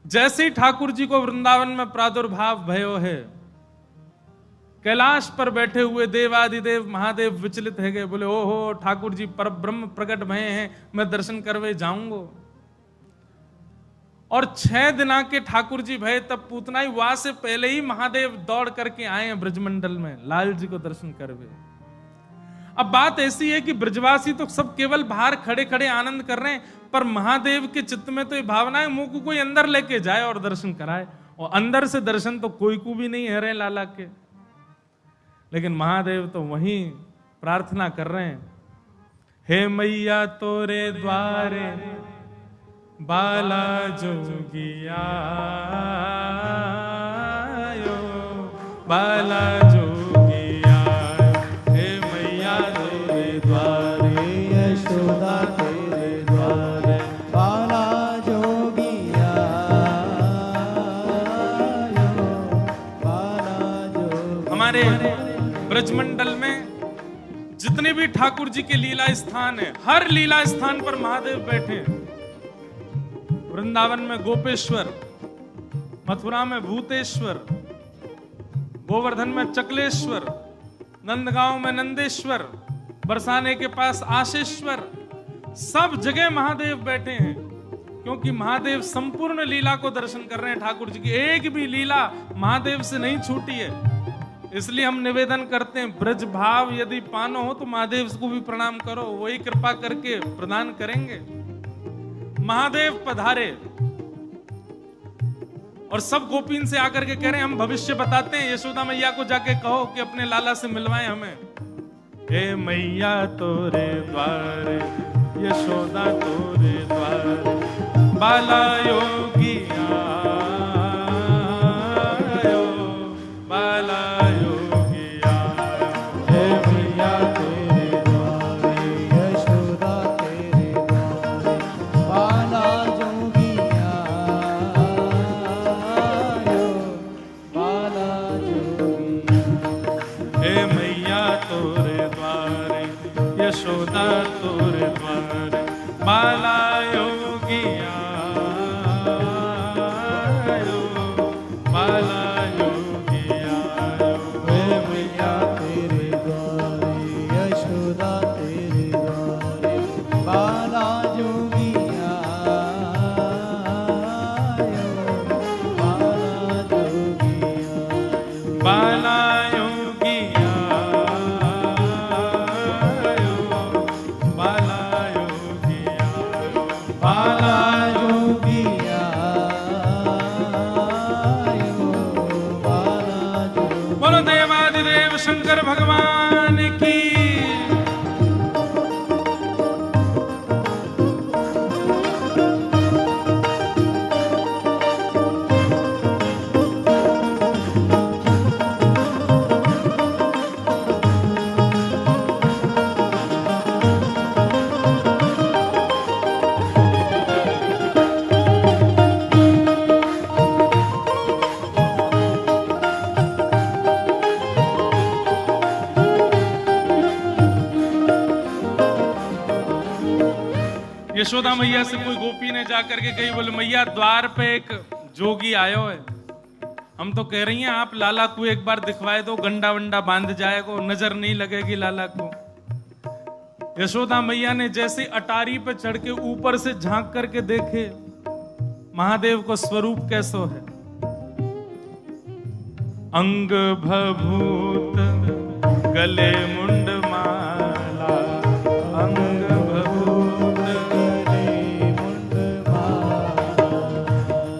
जैसे ही ठाकुर जी को वृंदावन में प्रादुर्भाव भयो है, कैलाश पर बैठे हुए देवादिदेव महादेव विचलित है गए, बोले ओहो ठाकुर जी पर ब्रह्म प्रकट भये हैं, मैं दर्शन करवे जाऊंगो। और 6 दिना के ठाकुर जी भये, तब पूतनाई वहां से पहले ही महादेव दौड़ करके आए हैं ब्रजमंडल में लाल जी को दर्शन करवे। अब बात ऐसी है कि ब्रजवासी तो सब केवल बाहर खड़े खड़े आनंद कर रहे हैं, पर महादेव के चित्त में तो ये भावना है मुंह को कोई अंदर लेके जाए और दर्शन कराए, और अंदर से दर्शन तो कोई को भी नहीं है रहे लाला के। लेकिन महादेव तो वहीं प्रार्थना कर रहे हैं, हे मैया तोरे द्वारे बाला जोगिया बाला जोगिया, हे मैया तोरे द्वारे यशोदा तेरे द्वारे बाला जोगिया बाला जोगिया। हमारे ब्रजमंडल में जितने भी ठाकुर जी के लीला स्थान है, हर लीला स्थान पर महादेव बैठे हैं। वृंदावन में गोपेश्वर, मथुरा में भूतेश्वर, गोवर्धन में चकलेश्वर, नंदगांव में नंदेश्वर, बरसाने के पास आशेश्वर, सब जगह महादेव बैठे हैं, क्योंकि महादेव संपूर्ण लीला को दर्शन कर रहे हैं। ठाकुर जी की एक भी लीला महादेव से नहीं छूटी है। इसलिए हम निवेदन करते हैं, ब्रज भाव यदि पानो हो तो महादेव को भी प्रणाम करो, वही कृपा करके प्रदान करेंगे। महादेव पधारे और सब गोपीन से आकर के कह रहे हैं हम भविष्य बताते हैं, यशोदा मैया को जाके कहो कि अपने लाला से मिलवाएं हमें। हे मैया तोरे द्वारे यशोदा तोरे द्वारे बाला योगिया बाला योगिया, हे मैया तेरे द्वारे यशोदा तेरे द्वारे बाला जोगिया बाला जोगिया। हे मैया तोरे द्वारे यशोदा तोरे द्वारे बाला योगिया बाला योगिया, हे मैया तेरे द्वारे यशोदा तेरे द्वारे बाला जोगिया बाला जोगिया बाला योगिया बाला योगिया बाला जोगिया बाला जोगिया। बोलो देवादिदेव शंकर भगवान की। यशोदा मैया से कोई गोपी ने जाकर के कही, बोले मैया द्वार पे एक जोगी आयो है, हम तो कह रही हैं आप लाला को एक बार दिखवाए दो, गंडा वंडा बांध जाएगा, नजर नहीं लगेगी लाला को। यशोदा मैया ने जैसे अटारी पे चढ़ के ऊपर से झांक करके देखे महादेव को स्वरूप कैसो है, अंग भभूत गले मुंड माला, अंग भभूत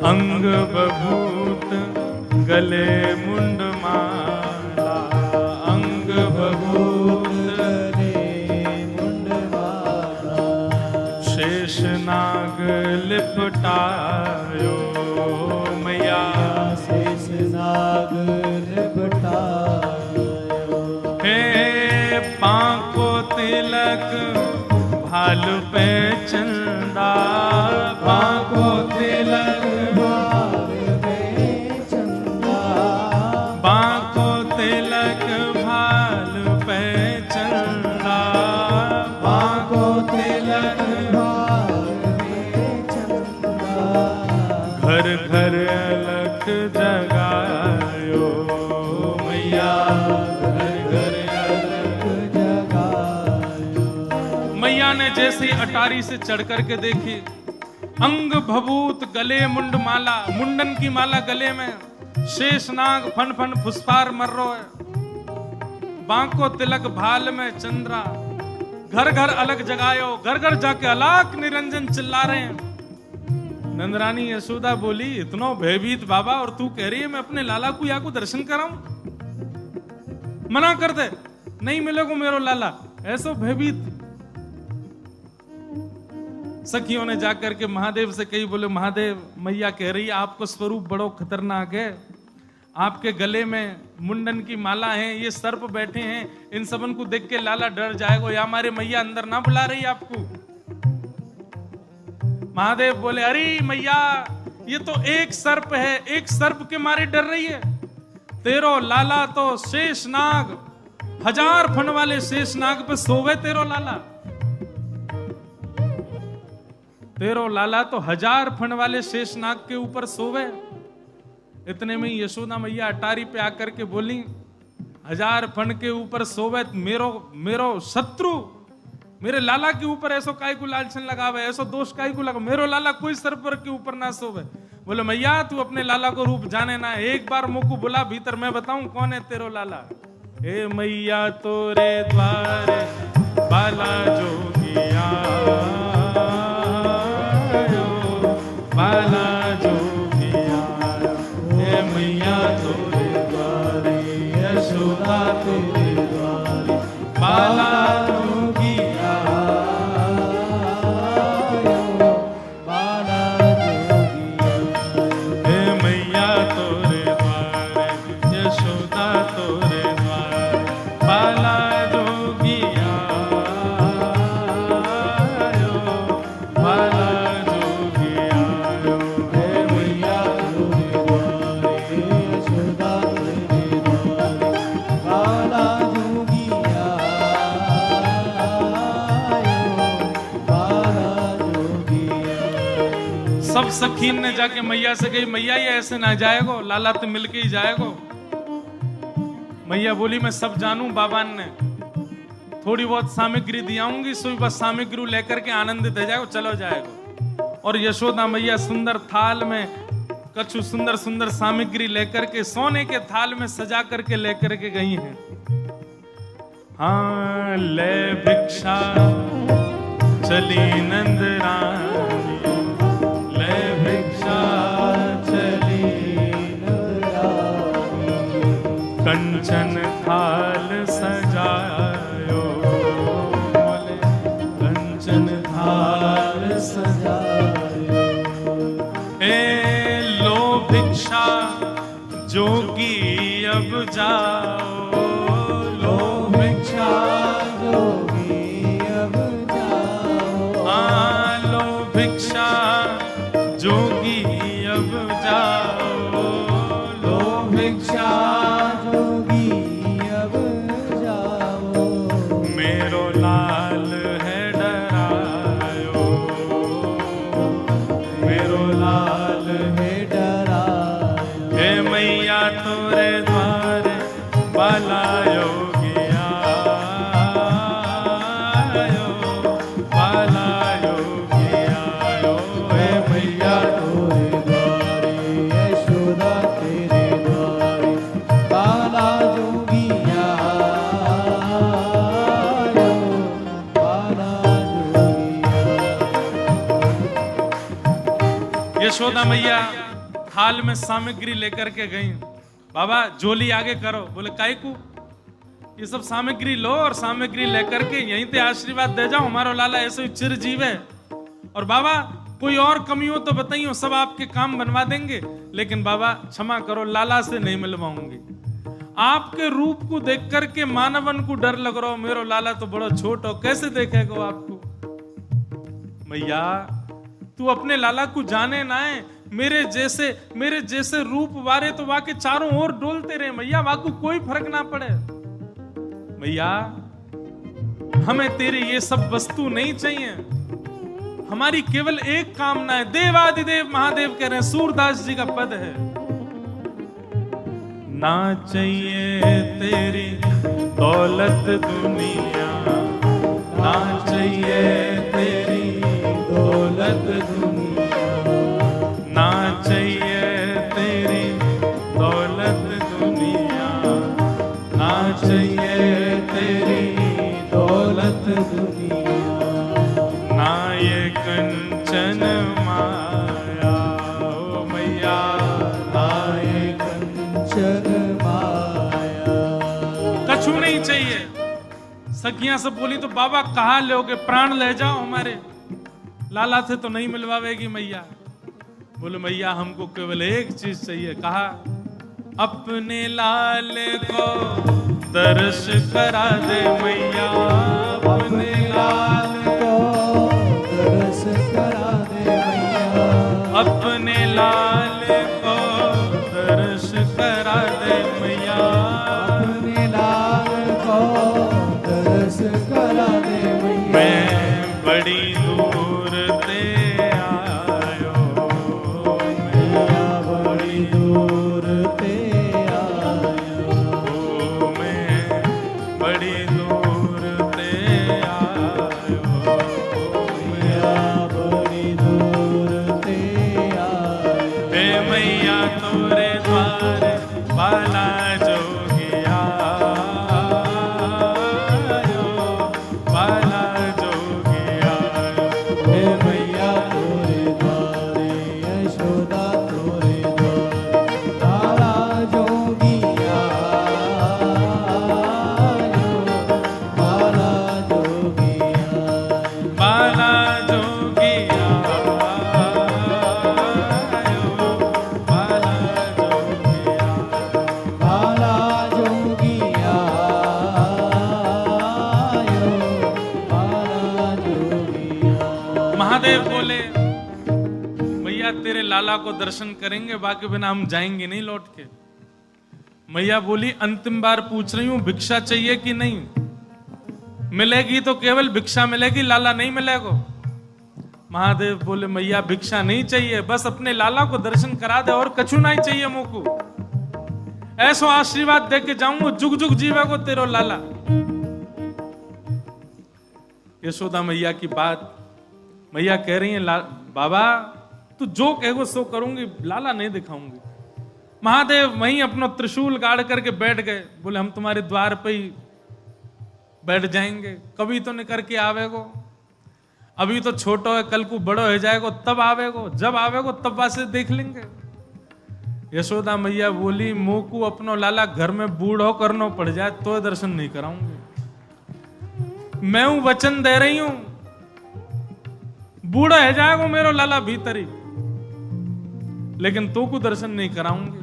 अंग बभूत गले मुंड माला, अंग बभूत मुंड माला। शेष नाग लिपटायो मैया, शेष नाग लिपटायो। हे पांको तिलक भालू पे चंदा, पांको तिलक भाल पे चंदा, बांको तिलक भाल पे चंदा, बांको तिलक भाल पे चंदा। घर घर अलख जगायो मैया, घर घर अलख जगायो। मैया ने जैसे ही अटारी से चढ़ करके देखी, अंग भभूत गले मुंड माला, मुंडन की माला गले में, शेषनाग फन फन फुसफार मर्रो है, बांको तिलक भाल में चंद्रा, घर घर अलग जगायो, घर घर जाके अलाक निरंजन चिल्ला रहे हैं। नंदरानी यशोदा बोली, इतनो भयभीत बाबा, और तू कह रही है मैं अपने लाला को या को दर्शन कराऊं? मना कर दे, नहीं मिलेगो मेरो लाला। ऐसो भयभीत। सखियों ने जाकर के महादेव से कही, बोले महादेव, मैया कह रही है आपको स्वरूप बड़ो खतरनाक है, आपके गले में मुंडन की माला है, ये सर्प बैठे हैं, इन सबन को देख के लाला डर जाएगा, या हमारे मैया अंदर ना बुला रही आपको। महादेव बोले, अरे मैया ये तो एक सर्प है, एक सर्प के मारे डर रही है, तेरो लाला तो शेषनाग, 1000 फन वाले शेषनाग पे सोवे तेरो लाला, तेरो लाला तो 1000 फन वाले शेषनाग के ऊपर सोवे। इतने में यशोदा मैया अटारी पे आकर के बोली, 1000 फन के ऊपर सोवे मेरो शत्रु, मेरे लाला के ऊपर ऐसो काय को लालचन लगावे, ऐसो दोष काय को लगा, मेरो लाला कोई सर्पर के ऊपर ना सोवे। बोले मैया तू अपने लाला को रूप जाने ना, एक बार मुझको बुला भीतर, मैं बताऊं कौन है तेरो लाला। हे मैया तोरे द्वारे बाला जोगिया, बाला जोगिया, हे मैया तोरे द्वारे, यशोदा तेरे द्वारे, बाला जोगिया, बाला जोगिया। हे मैया तोरे द्वारे, यशोदा तोरे द्वारे, बाला जोगिया, बाला सब सखीन ने जाके मैया से कही, मैया ये ऐसे ना जाएगो, लाला तो मिलके ही जाएगो। मैया बोली, मैं सब जानू, बाबा ने थोड़ी बहुत सामग्री दियाऊंगी, सोई बस सामग्री लेकर के आनंदित हो जाएगो, चलो जाएगो। और यशोदा मैया सुंदर थाल में कछु सुंदर सुंदर सामग्री लेकर के, सोने के थाल में सजा करके लेकर के गई हैं। हाँ ले भिक्षा चली नंदरानी, ले भिक्षा चली नंदरानी, कंचन थाल सजायो, बोले कंचन थाल सजायो। ए लो भिक्षा जोगी अब जाओ, लो भिक्षा जोगी अब जाओ। हाँ लो भिक्षा जोगी अब जाओ, लो भिक्षा जोगी अब जाओ। मेरो लाल है डरायो, मेरो लाल है डरायो। हे मैया तोरे द्वारे बाला योगिया, बाला योगिया, हे मैया तोरे द्वारे, यशोदा तेरे द्वारे, बाला जोगिया, बाला जोगिया। यशोदा मैया थाल में सामग्री लेकर के गई। बाबा झोली आगे करो। बोले काहे को? ये सब सामग्री लो और सामग्री लेकर के यहीं पे आशीर्वाद दे जाओ, हमारा लाला ऐसे ही चिरजीव है। और बाबा कोई और कमी हो तो बताइए, सब आपके काम बनवा देंगे, लेकिन बाबा क्षमा करो, लाला से नहीं मिलवाऊंगी। आपके रूप को देख करके मानवन को डर लग रहा हो, मेरो लाला तो बड़ा छोट हो, कैसे देखेगा आपको? मैया तू अपने लाला को जाने ना है, मेरे जैसे रूप वारे तो वाके चारों ओर डोलते रहे मैया, वाको कोई फर्क ना पड़े। मैया हमें तेरे ये सब वस्तु नहीं चाहिए, हमारी केवल एक कामना है। देवादिदेव महादेव कह रहे हैं, सूरदास जी का पद है, ना चाहिए तेरी दौलत दुनिया, ना चाहिए तेरी दौलत दुनिया, ना चाहिए तेरी दौलत दुनिया, ना चाहिए तेरी दौलत दुनिया, ना ये कंचन माया, ओ मैया आए कंचन माया। कछु नहीं चाहिए। सखियां सब बोली तो बाबा कहा लोगे, प्राण ले जाओ हमारे, लाला से तो नहीं मिलवावेगी मैया। बोले मैया हमको केवल एक चीज चाहिए। कहा अपने लाल को दर्श करा दे मैया, अपने लाल को दर्श करा दे मैया, अपने लाल को दर्श करा दे मैया, अपने लाल को दर्श करा दे मैया। मैं बड़ी दूर ते आयो, मैया बड़ी दूर ते आयो, ओ मैं बड़ी दूर ते आयो, मैया बड़ी दूर ते आयो। हे मैया तोरे द्वार बाला जोगिया आयो, बाला जोगिया आयो। हे मैया तोरे द्वारे, यशोदा तोरे द्वारे, तारा जोगिया आयो, बाला जोगिया आयो। बाला जोगिया आयो, बाला जोगिया। बाला जोगिया आयो, बाला जोगिया। महादेव बोले मैया तेरे लाला को दर्शन करेंगे, बाकी बिना हम जाएंगे नहीं लौट के। मैया बोली अंतिम बार पूछ रही हूं, भिक्षा चाहिए कि नहीं? मिलेगी तो केवल भिक्षा मिलेगी, लाला नहीं मिलेगा। महादेव बोले मैया भिक्षा नहीं चाहिए, बस अपने लाला को दर्शन करा दे और कछु नहीं चाहिए मुझको। ऐसो आशीर्वाद दे के जाऊंगा, जुग जुग जीवे को तेरो लाला। यशोदा मैया की बात, मैया कह रही है बाबा तू जो कहेगो सो करूंगी, लाला नहीं दिखाऊंगी। महादेव वहीं अपना त्रिशूल गाड़ करके बैठ गए। बोले हम तुम्हारे द्वार पे ही बैठ जाएंगे, कभी तो नहीं करके आवेगो, अभी तो छोटो है, कल को बड़ो हो जाएगो तब आवेगो, जब आवेगो तब वासे देख लेंगे। यशोदा मैया बोली मुंह को अपनो लाला घर में बूढ़ो करनो पड़ जाए तो दर्शन नहीं कराऊंगी। मैं हूं वचन दे रही हूं, बूढ़ा है जाएगो मेरो लाला भीतर ही, लेकिन तो को दर्शन नहीं कराऊंगी।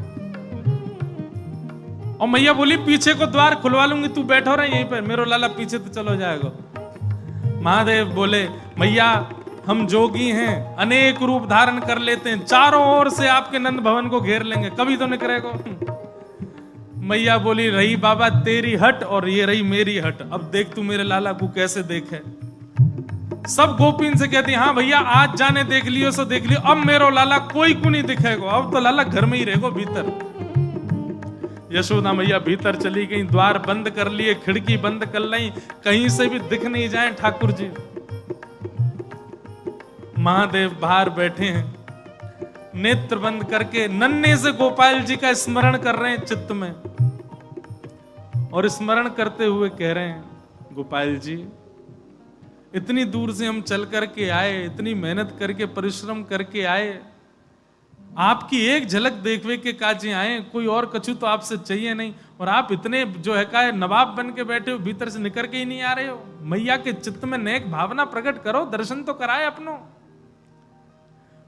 और मैया बोली पीछे को द्वार खुलवा लूंगी, तू बैठो रहा यहीं पर, मेरो लाला पीछे तो चलो जाएगा। महादेव बोले मैया हम जोगी हैं, अनेक रूप धारण कर लेते हैं, चारों ओर से आपके नंद भवन को घेर लेंगे, कभी तो नहीं करेगा। मैया बोली रही बाबा तेरी हट और ये रही मेरी हट, अब देख तू मेरे लाला को कैसे देखे। सब गोपीन से कहती हाँ भैया आज जाने देख लियो सो देख लियो, अब मेरो लाला कोई को नहीं दिखेगा, अब तो लाला घर में ही रहेगा भीतर। यशोदा मैया भीतर चली गई, द्वार बंद कर लिए, खिड़की बंद कर ली, कहीं से भी दिख नहीं जाए ठाकुर जी। महादेव बाहर बैठे हैं, नेत्र बंद करके नन्हे से गोपाल जी का स्मरण कर रहे हैं चित्त में, और स्मरण करते हुए कह रहे हैं गोपाल जी इतनी दूर से हम चल करके आए, इतनी मेहनत करके परिश्रम करके आए, आपकी एक झलक देखवे के काजे आए, कोई और कछु तो आपसे चाहिए नहीं, और आप इतने जो है का नवाब बन के बैठे हो, भीतर से निकल के ही नहीं आ रहे हो। मैया के चित्त में नेक भावना प्रकट करो, दर्शन तो कराए अपनो।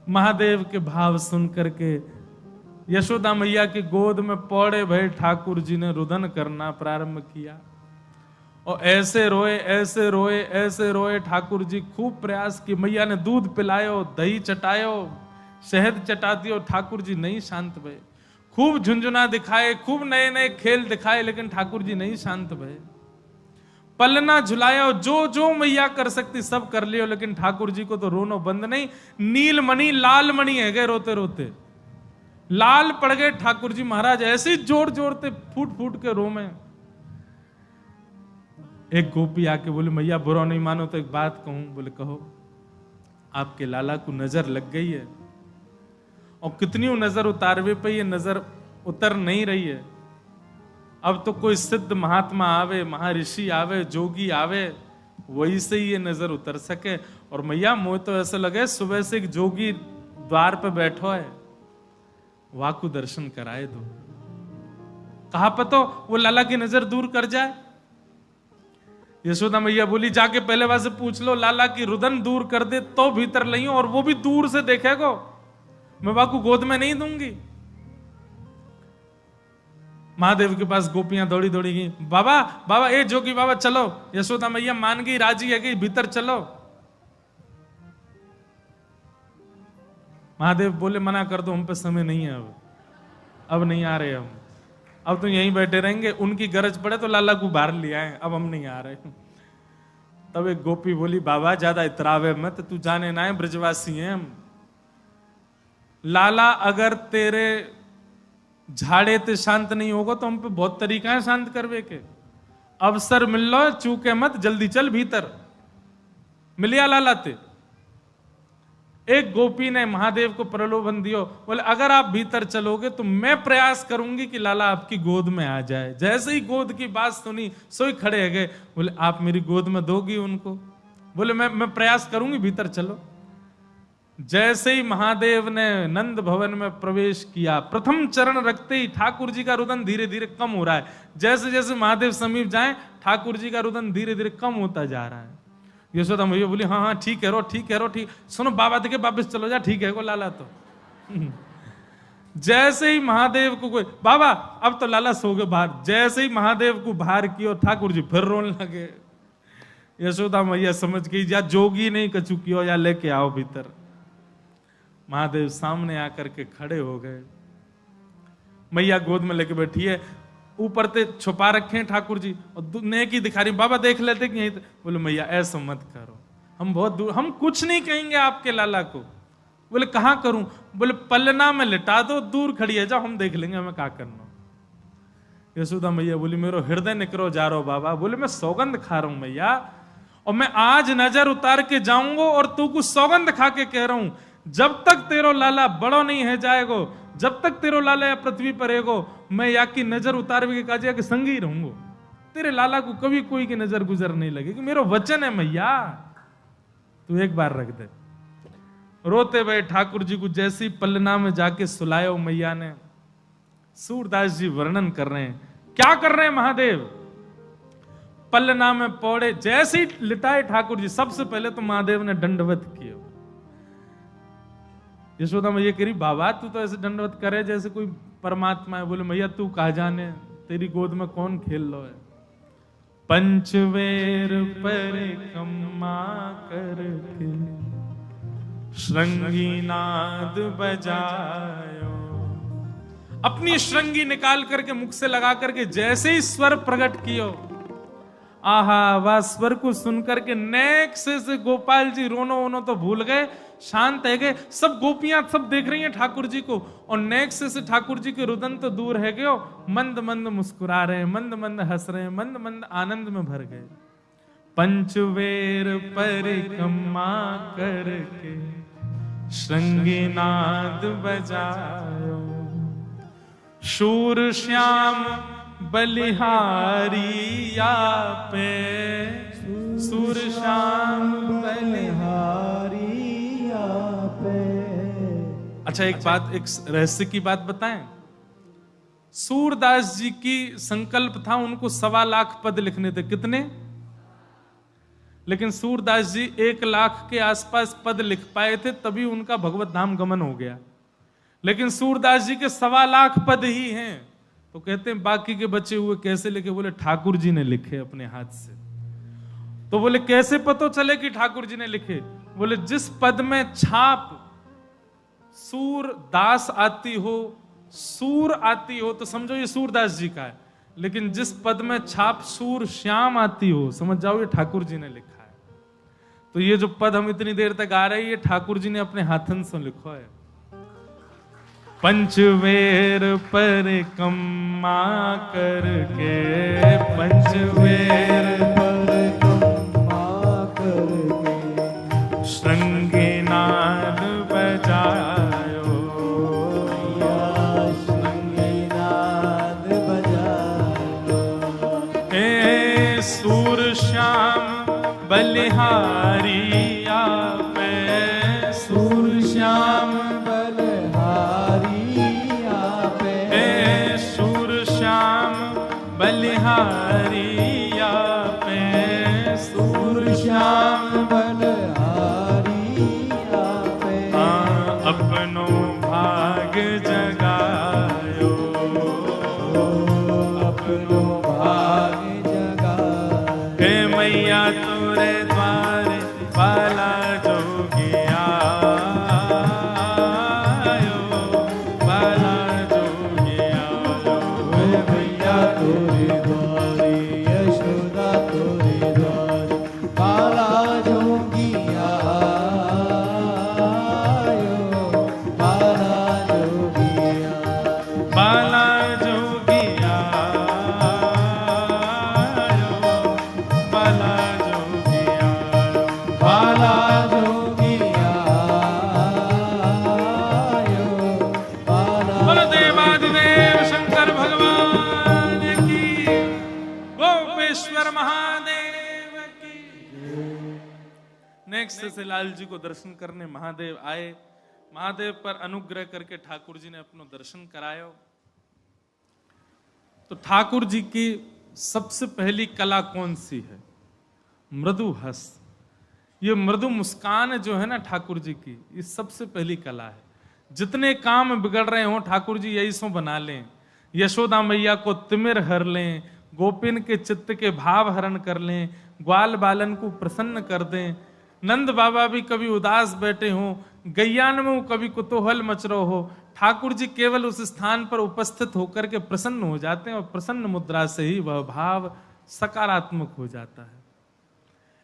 महादेव के भाव सुन करके यशोदा मैया की गोद में पौड़े भय ठाकुर जी ने रुदन करना प्रारंभ किया, और ऐसे रोए ऐसे रोए ऐसे रोए। ठाकुर जी खूब प्रयास की, मैया ने दूध पिलायो, दही चटायो, शहद चटा दियो, ठाकुर जी नहीं शांत भये। खूब झुंझुना दिखाए, खूब नए नए खेल दिखाए, लेकिन ठाकुर जी नहीं शांत भये। पलना झुलाया, जो जो मैया कर सकती सब कर लियो, लेकिन ठाकुर जी को तो रोनो बंद नहीं। नीलमणि लाल मणि है गए रोते रोते, लाल पड़ गए ठाकुर जी महाराज, ऐसे जोर जोरते फूट फूट के रो में। एक गोपी आके बोले मैया बुरा नहीं मानो तो एक बात कहूं। बोले कहो। आपके लाला को नजर लग गई है, और कितनी नजर उतारवे पे ये नजर उतर नहीं रही है। अब तो कोई सिद्ध महात्मा आवे, महर्षि आवे, जोगी आवे, वही से ही ये नजर उतर सके। और मैया मोह तो ऐसा लगे सुबह से एक जोगी द्वार पे बैठो है, वाकु दर्शन कराए दो। कहा पतो वो लाला की नजर दूर कर जाए। यशोदा मैया बोली जाके पहले वहां से पूछ लो, लाला की रुदन दूर कर दे तो भीतर लइयो, और वो भी दूर से देखेगो, मैं वाकु गोद में नहीं दूंगी। महादेव के पास गोपियां दौड़ी दौड़ी गई, बाबा बाबा ए जोगी बाबा चलो। यशोदा मैया मान गई, राजी है गई, भीतर चलो। महादेव बोले मना कर दो, हम पे समय नहीं है, अब नहीं आ रहे हम, अब तो यहीं बैठे रहेंगे, उनकी गरज पड़े तो लाला को बाहर ले आए, अब हम नहीं आ रहे। तब एक गोपी बोली बाबा ज्यादा इतरावे मत, तू जाने ना है ब्रजवासी हैं हम। लाला अगर तेरे झाड़े ते शांत नहीं होगा तो हम पे बहुत तरीका है शांत करवे के। अवसर मिल लो, चूके मत, जल्दी चल भीतर। मिलिया लाला ते। एक गोपी ने महादेव को प्रलोभन दियो, बोले अगर आप भीतर चलोगे तो मैं प्रयास करूंगी कि लाला आपकी गोद में आ जाए। जैसे ही गोद की बात सुनी सोई खड़े गए, बोले आप मेरी गोद में दोगी उनको? बोले मैं प्रयास करूंगी, भीतर चलो। जैसे ही महादेव ने नंद भवन में प्रवेश किया, प्रथम चरण रखते ही ठाकुर जी का रुदन धीरे धीरे कम हो रहा है। जैसे जैसे महादेव समीप जाए ठाकुर जी का रुदन धीरे धीरे कम होता जा रहा है। यशोदा मैया बोली हाँ हाँ ठीक है रो, ठीक है रो, ठीक। सुनो बाबा देखे वापिस चलो जा, ठीक है को लाला तो। जैसे ही महादेव को कोई बाबा अब तो लाला सो गए बाहर, जैसे ही महादेव को बाहर किया ठाकुर जी फिर रोने लगे। यशोदा मैया समझ गई या जोगी नहीं कछु कियो, या लेके आओ भीतर। महादेव सामने आकर के खड़े हो गए, मैया गोद में लेके बैठी है, ऊपर ते छुपा रखे हैं ठाकुर जी, और नेकी दिखा रही, बाबा देख लेते कि यहीं। बोले मैया ऐसा मत करो, हम बहुत दूर, हम कुछ नहीं कहेंगे आपके लाला को। बोले कहां करूं? बोले पलना में लिटा दो, दूर खड़ी है, जाओ हम देख लेंगे हमें क्या करना। यशोदा मैया बोली मेरो हृदय निकरो जा रहा बाबा। बोले मैं सौगंध खा रहा हूं मैया, और मैं आज नजर उतार के जाऊंगा, और तू कुछ सौगंध खा के कह रहा हूं, जब तक तेरो लाला बड़ो नहीं है जाएगो, जब तक तेरो लाला या पृथ्वी पर रहेगो, मैं या की नजर उतारवे के काजिया के संग ही रहूंगो। तेरे लाला को कभी कोई की नजर गुजर नहीं लगेगी, मेरो वचन है मैया, तू एक बार रख दे। रोते हुए ठाकुर जी को जैसी पलना में जाके सुलायो मैया ने। सूरदास जी वर्णन कर रहे हैं, क्या कर रहे हैं महादेव? पलना में पौड़े, जैसे ही लिटाए ठाकुर जी, सबसे पहले तो महादेव ने दंडवत किया। यशोदा मैया कह रही बाबा तू तो ऐसे दंडवत करे जैसे कोई परमात्मा है। बोले मैया तू कहा जाने, तेरी गोद में कौन खेल लो है। पंचवेर परिक्रमा करके श्रृंगी नाद बजायो। अपनी श्रृंगी निकाल करके मुख से लगा करके जैसे ही स्वर प्रकट कियो, आहा वह स्वर को सुनकर के नेक से गोपाल जी रोनो वोनो तो भूल गए, शांत है गए। सब गोपियां सब देख रही हैं ठाकुर जी को, और नेक से ठाकुर जी के रुदन तो दूर है गए, मंद मंद मुस्कुरा रहे हैं, मंद मंद हंस रहे हैं, मंद मंद आनंद में भर गए। पंचवेर परिक्रमा करके श्रृंगी नाद बजायो, शूर श्याम बलिहारी या पे, सूर श्याम बलिहारी या पे। अच्छा एक बात, एक रहस्य की बात बताएं। सूरदास जी की संकल्प था उनको 1.25 लाख पद लिखने थे। कितने? लेकिन सूरदास जी 1 लाख के आसपास पद लिख पाए थे, तभी उनका भगवत धाम गमन हो गया। लेकिन सूरदास जी के 1.25 लाख पद ही हैं। तो कहते हैं बाकी के बचे हुए कैसे लिखे? बोले ठाकुर जी ने लिखे अपने हाथ से। तो बोले कैसे पता चले कि ठाकुर जी ने लिखे? बोले जिस पद में छाप सूरदास आती हो, सूर आती हो, तो समझो ये सूरदास जी का है। लेकिन जिस पद में छाप सूर श्याम आती हो, समझ जाओ ये ठाकुर जी ने लिखा है। तो ये जो पद हम इतनी देर तक गा रहे हैं, ये ठाकुर जी ने अपने हाथन से लिखा है। पंचवेर पर कम्मा करके, पंचवेर पर कम्मा करके, श्रृंगीनाद बजायो, श्रृंगीनाद बजायो। हे सूर श्याम बलिहारी आपे, सूर श्याम बलिहारी आपे, हे सूर श्याम बलिहारी आपे, सूर श्याम बलिहारी आपे। अपनो भाग जगायो, अपनो भाग जगायो। हे मैया तोरे द्वारे बाला जोगिया आयो, बाला जोगिया आयो। हे मैया तोरे द्वारे, यशोदा तोरे द्वारे, बाला जोगिया आयो, बाला जोगिया। बाला जोगिया आयो, बाला जोगिया आयो। बाला जोगिया आयो, बाला। बोलो देवादिदेव शंकर भगवान की, गोपेश्वर महादेव की। नेक्स्ट से लाल जी को दर्शन करने महादेव आए। महादेव पर अनुग्रह करके ठाकुर जी ने अपनो दर्शन करायो। तो ठाकुर जी की सबसे पहली कला कौन सी है? मृदु हस्त। ये मृदु मुस्कान जो है ना ठाकुर जी की, ये सबसे पहली कला है। जितने काम बिगड़ रहे हो ठाकुर जी यही सो बना लें। यशोदा मैया को तिमिर हर लें, गोपिन के चित्त के भाव हरण कर लें, ग्वाल बालन को प्रसन्न कर दें। नंद बाबा भी कभी उदास बैठे हों, गैयान में कभी कुतूहल मच रहा हो, ठाकुर जी केवल उस स्थान पर उपस्थित होकर के प्रसन्न हो जाते हैं और प्रसन्न मुद्रा से ही वह भाव सकारात्मक हो जाता है।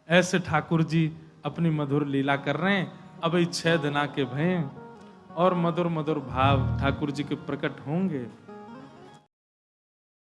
ऐसे ठाकुर जी अपनी मधुर लीला कर रहे हैं। अब 6 दिन के भय और मधुर मधुर भाव ठाकुर जी के प्रकट होंगे।